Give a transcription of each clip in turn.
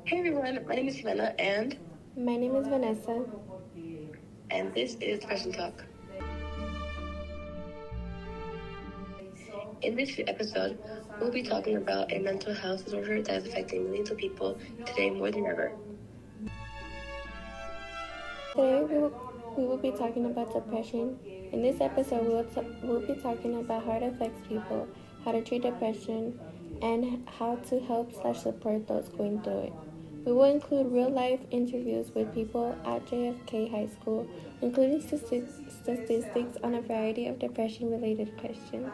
Hey everyone, my name is Helena My name is Vanessa. and this is Depression Talk. In this episode, we'll be talking about a mental health disorder that is affecting millions of people today more than ever. Today we will be talking about depression. In this episode, we'll be talking about how it affects people, how to treat depression, and how to help/support those going through it. We will include real-life interviews with people at JFK High School, including statistics on a variety of depression-related questions.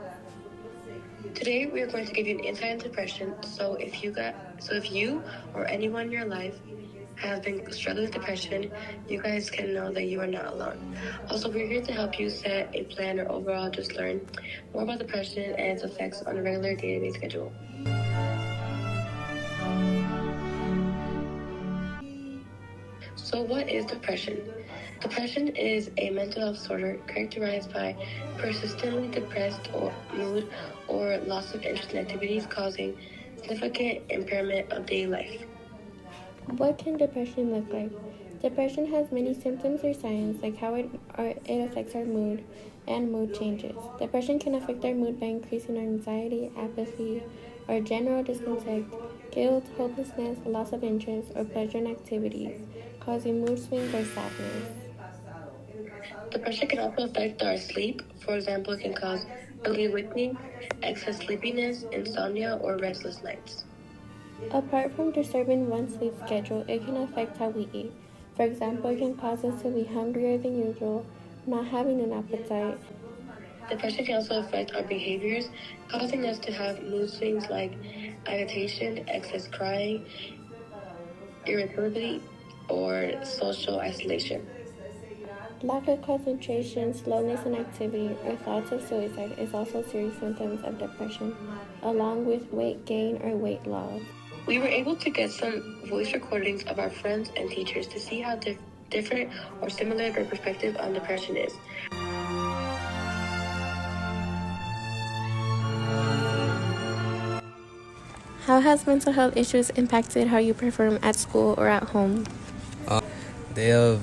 Today, we are going to give you an insight into depression. So if you or anyone in your life has been struggling with depression, you guys can know that you are not alone. Also, we're here to help you set a plan or overall just learn more about depression and its effects on a regular day-to-day schedule. So what is depression? Depression is a mental health disorder characterized by persistently depressed mood or loss of interest in activities causing significant impairment of daily life. What can depression look like? Depression has many symptoms or signs, like how it affects our mood and mood changes. Depression can affect our mood by increasing our anxiety, apathy, or general discontent, guilt, hopelessness, loss of interest, or pleasure in activities, causing mood swings or sadness. Depression can also affect our sleep. For example, it can cause early awakening, excess sleepiness, insomnia, or restless nights. Apart from disturbing one's sleep schedule, it can affect how we eat. For example, it can cause us to be hungrier than usual, not having an appetite. Depression can also affect our behaviors, causing us to have mood swings like agitation, excess crying, irritability, or social isolation. Lack of concentration, slowness in activity, or thoughts of suicide is also serious symptoms of depression, along with weight gain or weight loss. We were able to get some voice recordings of our friends and teachers to see how different or similar their perspective on depression is. How has mental health issues impacted how you perform at school or at home? They have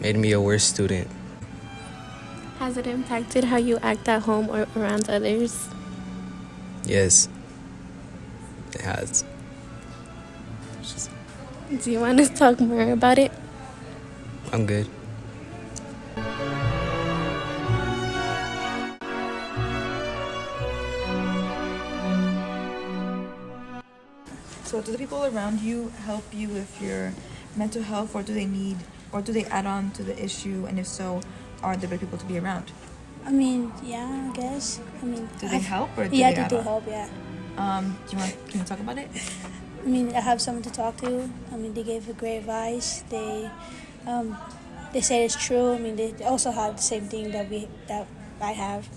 made me a worse student. Has it impacted how you act at home or around others? Yes, it has. Do you want to talk more about it? I'm good. So do the people around you help you with your mental health, or do they add on to the issue? And if so, are they better people to be around? Yeah, I guess. Do they help or do Yeah, they they add do on? help, yeah. Can you talk about it? I have someone to talk to. They gave great advice. They say it's true. They also have the same thing that I have.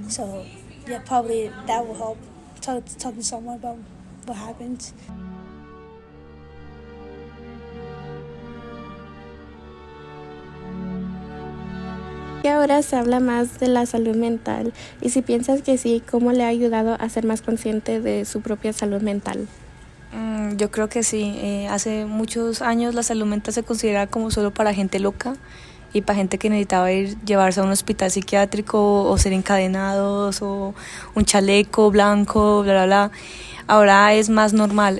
So, yeah, probably that will help. Talk to someone about what happens. Que ahora se habla más de la salud mental y si piensas que sí, ¿cómo le ha ayudado a ser más consciente de su propia salud mental? Yo creo que sí. Hace muchos años la salud mental se consideraba como solo para gente loca y para gente que necesitaba llevarse a un hospital psiquiátrico o ser encadenados o un chaleco blanco, bla, bla, bla. Ahora es más normal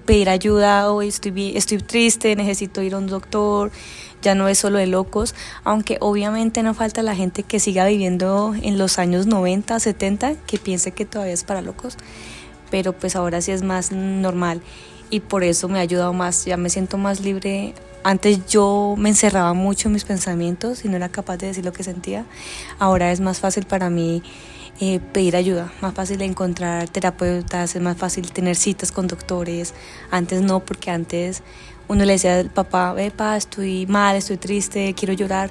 pedir ayuda, o estoy triste, necesito ir a un doctor. Ya no es solo de locos, aunque obviamente no falta la gente que siga viviendo en los años 90, 70, que piense que todavía es para locos, pero pues ahora sí es más normal y por eso me ha ayudado más, ya me siento más libre. Antes yo me encerraba mucho en mis pensamientos y no era capaz de decir lo que sentía. Ahora es más fácil para mí pedir ayuda, más fácil encontrar terapeutas, es más fácil tener citas con doctores. Antes no, porque antes uno le decía al papá, estoy mal, estoy triste, quiero llorar.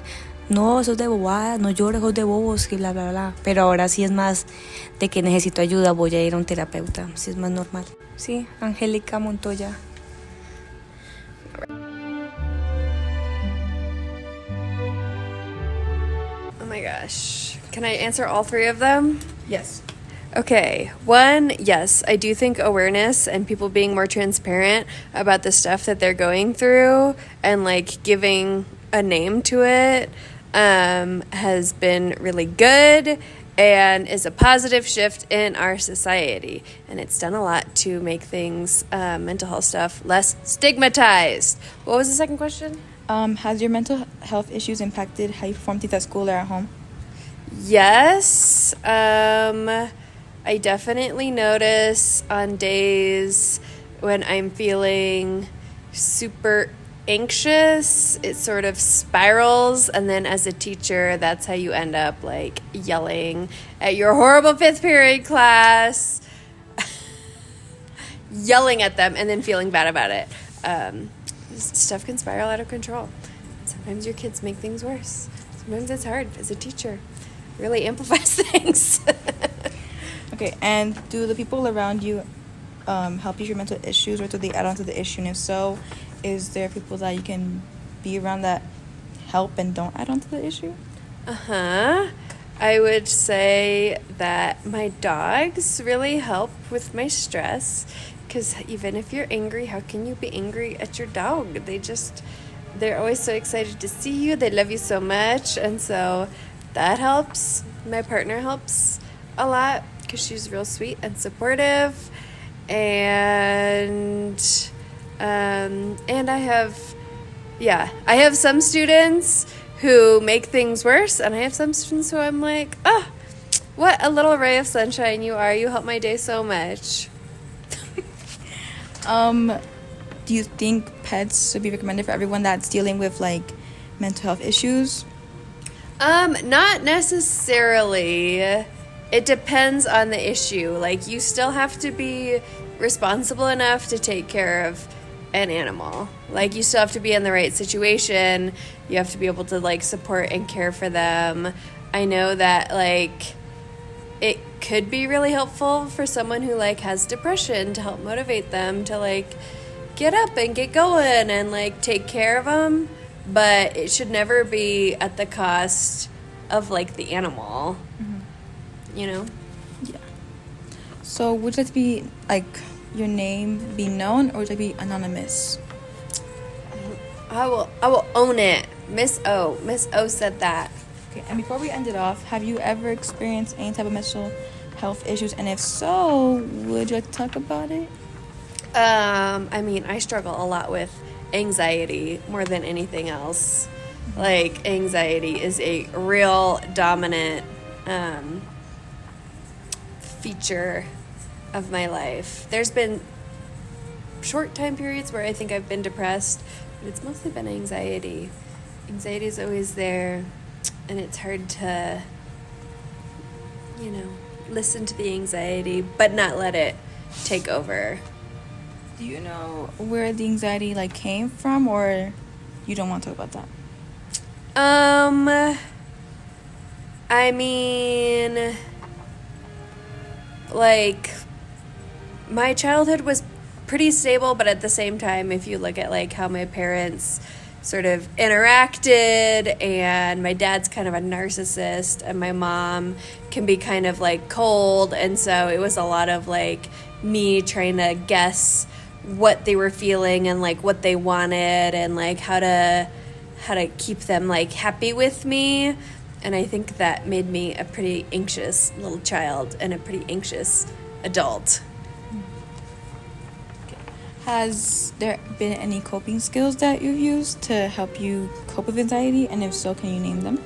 No, eso es de bobadas, no llores, eso es de bobos, y bla, bla, bla. Pero ahora sí es más de que necesito ayuda, voy a ir a un terapeuta, sí es más normal. Sí, Angélica Montoya. Oh my gosh. Can I answer all three of them? Yes. Okay, one, yes, I do think awareness and people being more transparent about the stuff that they're going through and like giving a name to it has been really good and is a positive shift in our society. And it's done a lot to make things, mental health stuff, less stigmatized. What was the second question? Has your mental health issues impacted how you perform things at school or at home? Yes. I definitely notice on days when I'm feeling super anxious, it sort of spirals. And then as a teacher, that's how you end up like yelling at your horrible fifth period class, yelling at them and then feeling bad about it. Stuff can spiral out of control. Sometimes your kids make things worse. Sometimes it's hard as a teacher. It really amplifies things. Okay, and do the people around you help you with your mental issues, or do they add on to the issue? And if so, is there people that you can be around that help and don't add on to the issue? I would say that my dogs really help with my stress, because even if you're angry, how can you be angry at your dog? They're always so excited to see you. They love you so much. And so that helps. My partner helps a lot because she's real sweet and supportive. And I have some students who make things worse, and I have some students who I'm like, oh, what a little ray of sunshine you are. You help my day so much. Do you think pets should be recommended for everyone that's dealing with like mental health issues? Not necessarily. It depends on the issue. Like, you still have to be responsible enough to take care of an animal. Like, you still have to be in the right situation. You have to be able to like support and care for them. I know that like it could be really helpful for someone who like has depression to help motivate them to like get up and get going and like take care of them, but it should never be at the cost of like the animal. You know? Yeah. So would you like to be like your name be known, or would you like to be anonymous? I will own it. Miss O said that. Okay, and before we end it off, have you ever experienced any type of mental health issues? And if so, would you like to talk about it? I mean, I struggle a lot with anxiety more than anything else. Like, anxiety is a real dominant feature of my life. There's been short time periods where I think I've been depressed, but it's mostly been anxiety. Anxiety is always there, and it's hard to, listen to the anxiety, but not let it take over. Do you know where the anxiety like came from, or you don't want to talk about that? I mean, like, my childhood was pretty stable, but at the same time, if you look at like how my parents sort of interacted, and my dad's kind of a narcissist and my mom can be kind of like cold, and so it was a lot of like me trying to guess what they were feeling and like what they wanted and like how to keep them like happy with me. And I think that made me a pretty anxious little child and a pretty anxious adult. Has there been any coping skills that you've used to help you cope with anxiety? And if so, can you name them?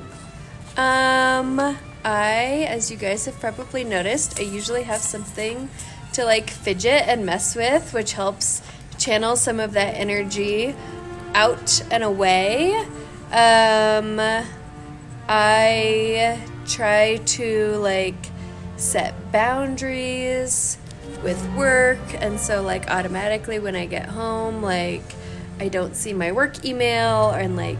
As you guys have probably noticed, I usually have something to like fidget and mess with, which helps channel some of that energy out and away. I try to like set boundaries with work, and so like automatically when I get home, like I don't see my work email, and like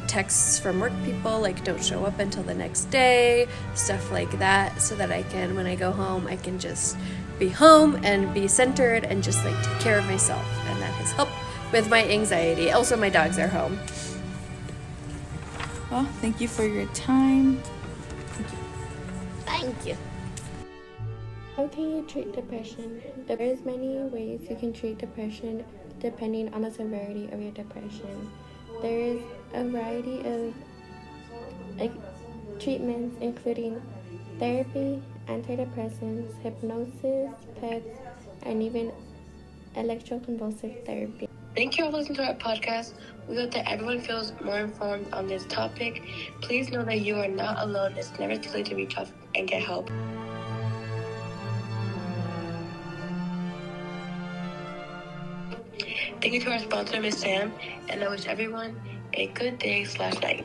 texts from work people like don't show up until the next day, stuff like that, so that I can, when I go home, I can just be home and be centered and just like take care of myself, and that has helped with my anxiety. Also, my dogs are home. Well, thank you for your time. Thank you. How can you treat depression? There's many ways you can treat depression depending on the severity of your depression. There is a variety of treatments including therapy, antidepressants, hypnosis, PETs, and even electroconvulsive therapy. Thank you for listening to our podcast. We hope that everyone feels more informed on this topic. Please know that you are not alone. It's never too late to reach out and get help. Thank you to our sponsor, Miss Sam, and I wish everyone a good day/night.